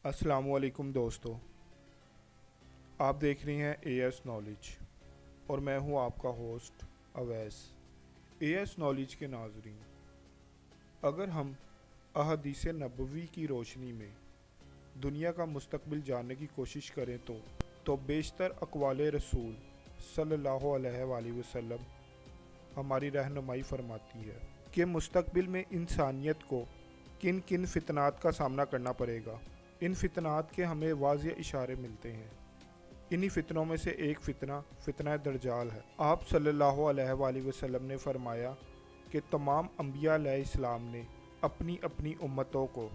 अस्सलाम वालेकुम दोस्तों, आप देख रहे हैं एएस नॉलेज और मैं हूं आपका होस्ट अवैस। एएस नॉलेज के नाज़रीन, अगर हम अहदीस नबवी की रोशनी में दुनिया का मुस्तकबिल जानने की कोशिश करें तो बेशतर अक़वाल रसूल सल्लल्लाहु अलैहि वसल्लम हमारी रहनुमाई फरमाती है कि मुस्तकबिल में इंसानियत को किन किन फितनात का सामना करना पड़ेगा। इन फितनात के हमें वाज़िह इशारे मिलते हैं। इन्हीं फितनों में से एक फितना दज्जाल है। आप सल्लल्लाहु अलैहि वसल्लम ने फरमाया कि तमाम अंबिया अलैहिस्सलाम ने अपनी अपनी उम्मतों को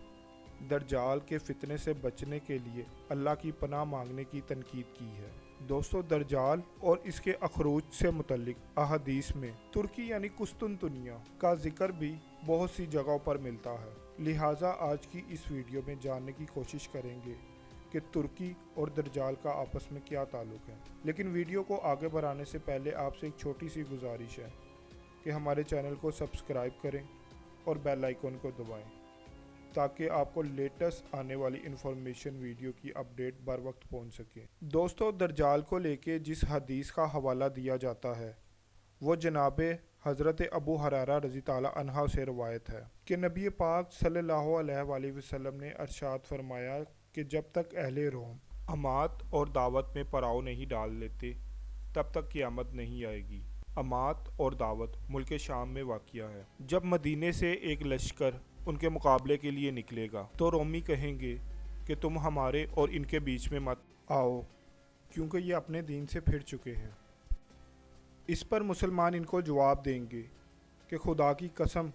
दज्जाल के फितने से बचने के लिए अल्लाह की पनाह मांगने की तनकीद की है। दोस्तों, दज्जाल और इसके अखरूज से मुतल्लिक अहदीस में तुर्की यानी कुस्तुनतुनिया का जिक्र भी बहुत सी जगहों पर मिलता है। लिहाजा आज की इस वीडियो में जानने की कोशिश करेंगे कि तुर्की और दज्जाल का आपस में क्या ताल्लुक़ है। लेकिन वीडियो को आगे बढ़ाने से पहले आपसे एक छोटी सी गुजारिश है कि हमारे चैनल को सब्सक्राइब करें और बेल आइकन को दबाएं ताकि आपको लेटेस्ट आने वाली इन्फॉर्मेशन वीडियो की अपडेट बर वक्त पहुँच सके। दोस्तों, दज्जाल को लेके जिस हदीस का हवाला दिया जाता है वो जनाब हज़रत अबू हुरैरा रज़ी ताला अन्हा से रवायत है कि नबी पाक सल्लल्लाहु अलैहि वसल्लम ने इरशाद फरमाया कि जब तक अहले रोम अमात और दावत में पड़ाव नहीं डाल लेते तब तक क़यामत नहीं आएगी। अमात और दावत मुल्क शाम में वाक़िया है। जब मदीने से एक लश्कर उनके मुकाबले के लिए निकलेगा तो रोमी कहेंगे कि तुम हमारे और इनके बीच में मत आओ, क्योंकि ये अपने दीन से फिर चुके हैं। इस पर मुसलमान इनको जवाब देंगे कि खुदा की कसम,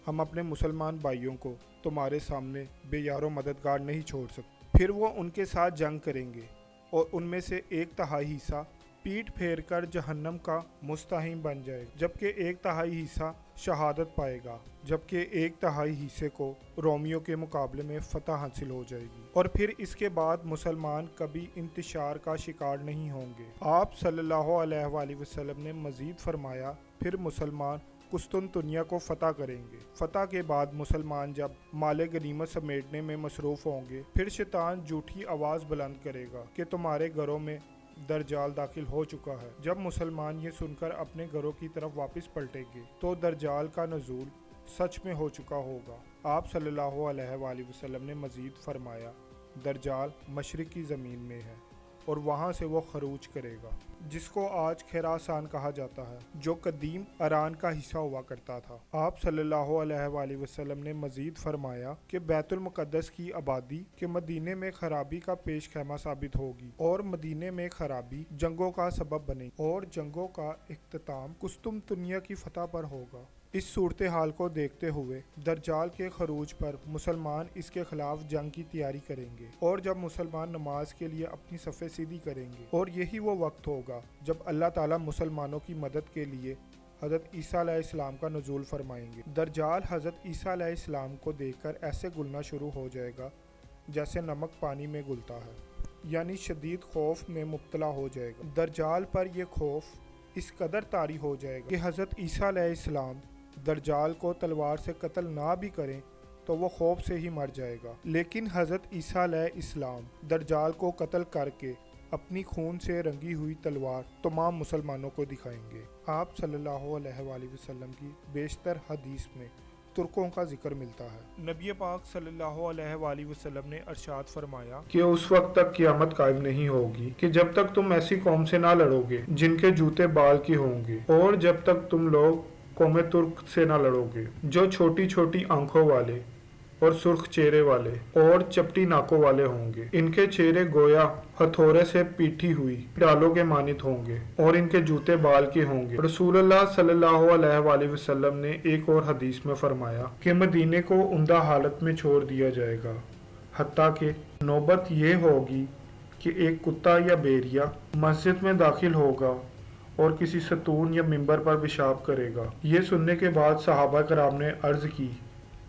हम अपने मुसलमान भाइयों को तुम्हारे सामने बेयारो मददगार नहीं छोड़ सकते। फिर वो उनके साथ जंग करेंगे और उनमें से एक तिहाई हिस्सा पीठ फेर कर जहन्नम का मुस्तहिम बन जाएगा, जबकि एक तिहाई हिस्सा शहादत पाएगा, जबकि एक तिहाई हिस्से को रोमियों के मुकाबले में फतह हासिल हो जाएगी। और फिर इसके बाद मुसलमान कभी इंतशार का शिकार नहीं होंगे। आप सल्लल्लाहु अलैहि वसल्लम ने मज़ीद फरमाया, फिर मुसलमान कुस्तुनतुनिया को फतह करेंगे। फतह के बाद मुसलमान जब माले गनीमत समेटने में मसरूफ़ होंगे, फिर शैतान झूठी आवाज़ बुलंद करेगा कि तुम्हारे घरों में दज्जाल दाखिल हो चुका है। जब मुसलमान ये सुनकर अपने घरों की तरफ वापस पलटेंगे तो दज्जाल का नज़ूल सच में हो चुका होगा। आप सल्लल्लाहु अलैहि वसल्लम ने मज़ीद फरमाया, दज्जाल मशरिक़ की ज़मीन में है और वहाँ से वो खरूज करेगा, जिसको आज खैरासान कहा जाता है, जो कदीम ईरान का हिस्सा हुआ करता था। आप सल्लल्लाहु अलैहि वसल्लम ने मज़ीद फरमाया कि बैतुल मुक़द्दस की आबादी के मदीने में खराबी का पेश खैमा साबित होगी और मदीने में खराबी जंगों का सबब बनेगी और जंगों का इख्तिताम कुस्तुनतुनिया की फतह पर होगा। इस सूरत हाल को देखते हुए दज्जाल के खरूज पर मुसलमान इसके खिलाफ जंग की तैयारी करेंगे और जब मुसलमान नमाज के लिए अपनी सफ़े सीधी करेंगे, और यही वो वक्त होगा जब अल्लाह ताला मुसलमानों की मदद के लिए हज़रत ईसा अलैहिस्सलाम का नुज़ूल फरमाएंगे। दज्जाल हज़रत ईसा अलैहिस्सलाम को देखकर ऐसे घुलना शुरू हो जाएगा जैसे नमक पानी में घुलता है, यानी शदीद खौफ में मुब्तला हो जाएगा। दज्जाल पर यह खौफ इस कदर तारी हो जाएगा कि हज़रत ईसा अलैहिस्सलाम दज्जाल को तलवार से कत्ल ना भी करें तो वो खौफ से ही मर जाएगा। लेकिन हज़रत ईसा अलैहिस्सलाम दज्जाल को कत्ल करके अपनी खून से रंगी हुई तलवार तमाम मुसलमानों को दिखाएंगे। आप सल्लल्लाहु अलैहि वसल्लम की बेशतर हदीस में तुर्कों का जिक्र मिलता है। नबी पाक सल्लल्लाहु अलैहि वसल्लम ने इरशाद फरमाया कि उस वक्त तक क़यामत कायम नहीं होगी कि जब तक तुम ऐसी कौम से ना लड़ोगे जिनके जूते बाल की होंगे, और जब तक तुम लोग कौमे तुर्क से ना लड़ोगे जो छोटी छोटी आंखों वाले और सुर्ख चेहरे वाले और चपटी नाकों वाले होंगे। इनके चेहरे गोया हथौरे से पीटी हुई डालों के मानित होंगे और इनके जूते बाल के होंगे। रसूलुल्लाह सल्लल्लाहु अलैहि वसल्लम ने एक और हदीस में फरमाया कि मदीने को उम्दा हालत में छोड़ दिया जाएगा, हत्ता कि नौबत ये होगी कि एक कुत्ता या बेरिया मस्जिद में दाखिल होगा और किसी सतून या मिंबर पर पेशाब करेगा। ये सुनने के बाद सहाबा कराम ने अर्ज की,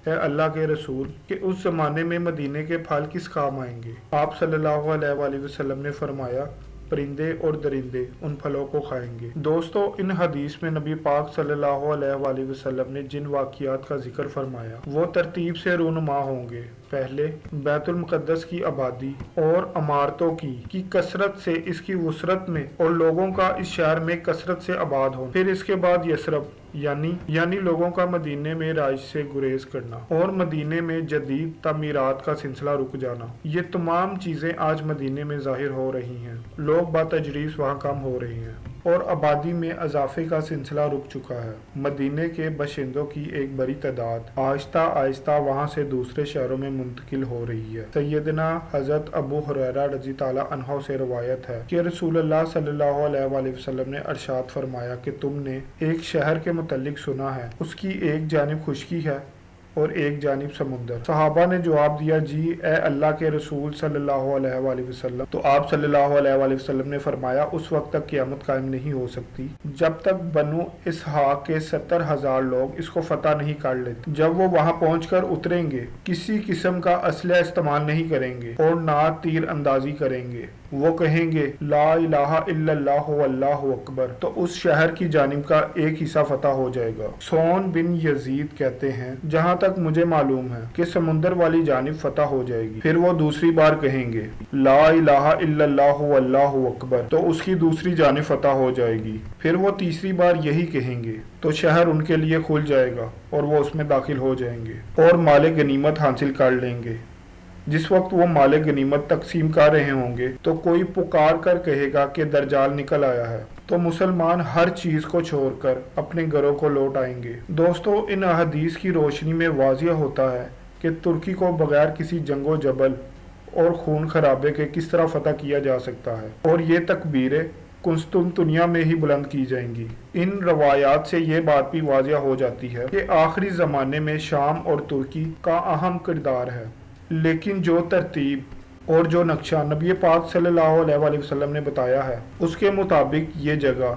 है अल्लाह के रसूल, कि उस ज़माने में मदीने के फल किस काम आएंगे? आप सल्लल्लाहु अलैहि वसल्लम ने फरमाया, پرندے اور درندے ان پھلوں کو کھائیں گے۔ دوستو، ان حدیث میں نبی پاک صلی اللہ علیہ وآلہ وسلم نے جن واقعات کا ذکر فرمایا وہ ترتیب سے رونما ہوں گے۔ پہلے، بیت المقدس کی آبادی اور عمارتوں کی کثرت سے اس کی وسعت میں اور لوگوں کا اس شہر میں کثرت سے آباد ہونا۔ پھر اس کے بعد یثرب یعنی لوگوں کا مدینے میں رہائش سے گریز کرنا اور مدینے میں جدید تعمیرات کا سلسلہ رک جانا۔ یہ تمام چیزیں آج مدینے میں ظاہر ہو رہی ہیں۔ لوگ بتدریج وہاں کم ہو رہے ہیں اور آبادی میں اضافے کا سلسلہ رک چکا ہے۔ مدینے کے باشندوں کی ایک بڑی تعداد آہستہ آہستہ وہاں سے دوسرے شہروں میں منتقل ہو رہی ہے۔ سیدنا حضرت ابو ہریرہ رضی تعالیٰ عنہ سے روایت ہے کہ رسول اللہ صلی اللہ علیہ وآلہ وسلم نے ارشاد فرمایا کہ تم نے ایک شہر کے متعلق سنا ہے، اس کی ایک جانب خشکی ہے اور ایک جانب سمندر۔ صحابہ نے جواب دیا، جی اے اللہ کے رسول صلی اللہ علیہ وآلہ وسلم۔ تو آپ صلی اللہ علیہ وآلہ وسلم نے فرمایا، اس وقت تک قیامت قائم نہیں ہو سکتی جب تک بنو اسحاق کے 70,000 لوگ اس کو فتح نہیں کر لیتے۔ جب وہ وہاں پہنچ کر اتریں گے، کسی قسم کا اسلحہ استعمال نہیں کریں گے اور نہ تیر اندازی کریں گے، وہ کہیں گے لا الہ الا اللہ واللہ اکبر، تو اس شہر کی جانب کا ایک حصہ فتح ہو جائے گا۔ سون بن یزید کہتے ہیں، جہاں تک مجھے معلوم ہے کہ سمندر والی جانب فتح ہو جائے گی۔ پھر وہ دوسری بار کہیں گے لا الہ الا اللہ واللہ اکبر، تو اس کی دوسری جانب فتح ہو جائے گی۔ پھر وہ تیسری بار یہی کہیں گے تو شہر ان کے لیے کھل جائے گا اور وہ اس میں داخل ہو جائیں گے اور مال غنیمت حاصل کر لیں گے۔ جس وقت وہ مال غنیمت تقسیم کر رہے ہوں گے تو کوئی پکار کر کہے گا کہ دجال نکل آیا ہے، تو مسلمان ہر چیز کو چھوڑ کر اپنے گھروں کو لوٹ آئیں گے۔ دوستو، ان احادیث کی روشنی میں واضح ہوتا ہے کہ ترکی کو بغیر کسی جنگ و جبل اور خون خرابے کے کس طرح فتح کیا جا سکتا ہے، اور یہ تکبیریں قسطنطنیہ میں ہی بلند کی جائیں گی۔ ان روایات سے یہ بات بھی واضح ہو جاتی ہے کہ آخری زمانے میں شام اور ترکی کا اہم کردار ہے، لیکن جو ترتیب اور جو نقشہ نبی پاک صلی اللہ علیہ وآلہ وسلم نے بتایا ہے، اس کے مطابق یہ جگہ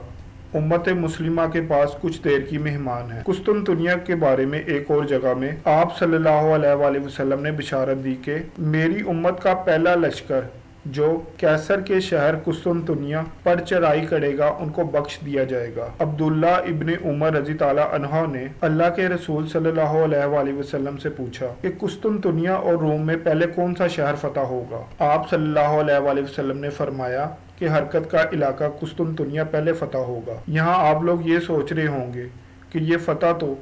امت مسلمہ کے پاس کچھ دیر کی مہمان ہے۔ قسطنطنیہ کے بارے میں ایک اور جگہ میں آپ صلی اللہ علیہ وآلہ وسلم نے بشارت دی کہ میری امت کا پہلا لشکر جو کیسر کے شہر قسطنطنیہ پر چڑھائی کرے گا ان کو بخش دیا جائے گا۔ عبداللہ ابن عمر رضی تعالیٰ عنہ نے اللہ کے رسول صلی اللہ علیہ وآلہ وسلم سے پوچھا کہ قسطنطنیہ اور روم میں پہلے کون سا شہر فتح ہوگا؟ آپ صلی اللہ علیہ وآلہ وسلم نے فرمایا کہ حرکت کا علاقہ قسطنطنیہ پہلے فتح ہوگا۔ یہاں آپ لوگ یہ سوچ رہے ہوں گے کہ یہ فتح تو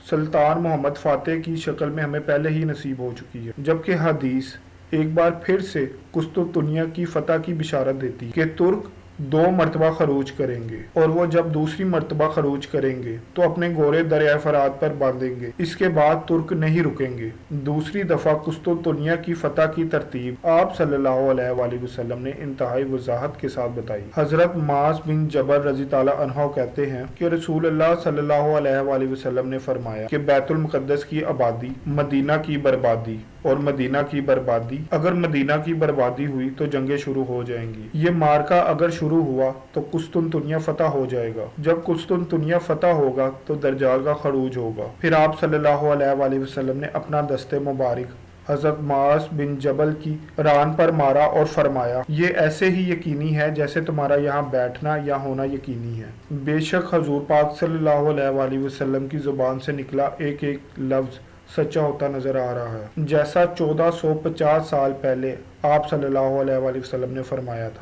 سلطان محمد فاتح کی شکل میں ہمیں پہلے ہی نصیب ہو چکی ہے، جبکہ حدیث ایک بار پھر سے قسطنطنیہ کی فتح کی بشارت دیتی کہ ترک 2 مرتبہ خروج کریں گے، اور وہ جب دوسری مرتبہ خروج کریں گے تو اپنے گھوڑے دریائے فرات پر باندھیں گے۔ اس کے بعد ترک نہیں رکیں گے۔ دوسری دفعہ قسطنطنیہ کی فتح کی ترتیب آپ صلی اللہ علیہ وآلہ وسلم نے انتہائی وضاحت کے ساتھ بتائی۔ حضرت معاذ بن جبل رضی تعالیٰ عنہ کہتے ہیں کہ رسول اللہ صلی اللہ علیہ وآلہ وسلم نے فرمایا کہ بیت المقدس کی آبادی، مدینہ کی بربادی اور مدینہ کی بربادی، اگر مدینہ کی بربادی ہوئی تو جنگیں شروع ہو جائیں گی۔ یہ مارکا اگر شروع ہوا تو قسطنطنیہ فتح ہو جائے گا۔ جب قسطنطنیہ فتح ہوگا تو دجال کا خروج ہوگا۔ پھر آپ صلی اللہ علیہ وآلہ وسلم نے اپنا دست مبارک حضرت معاذ بن جبل کی ران پر مارا اور فرمایا، یہ ایسے ہی یقینی ہے جیسے تمہارا یہاں بیٹھنا یا ہونا یقینی ہے۔ بے شک حضور پاک صلی اللہ علیہ وآلہ وسلم کی زبان سے نکلا ایک ایک لفظ سچا ہوتا نظر آ رہا ہے، جیسا 1450 سال پہلے آپ صلی اللہ علیہ وآلہ وسلم نے فرمایا تھا۔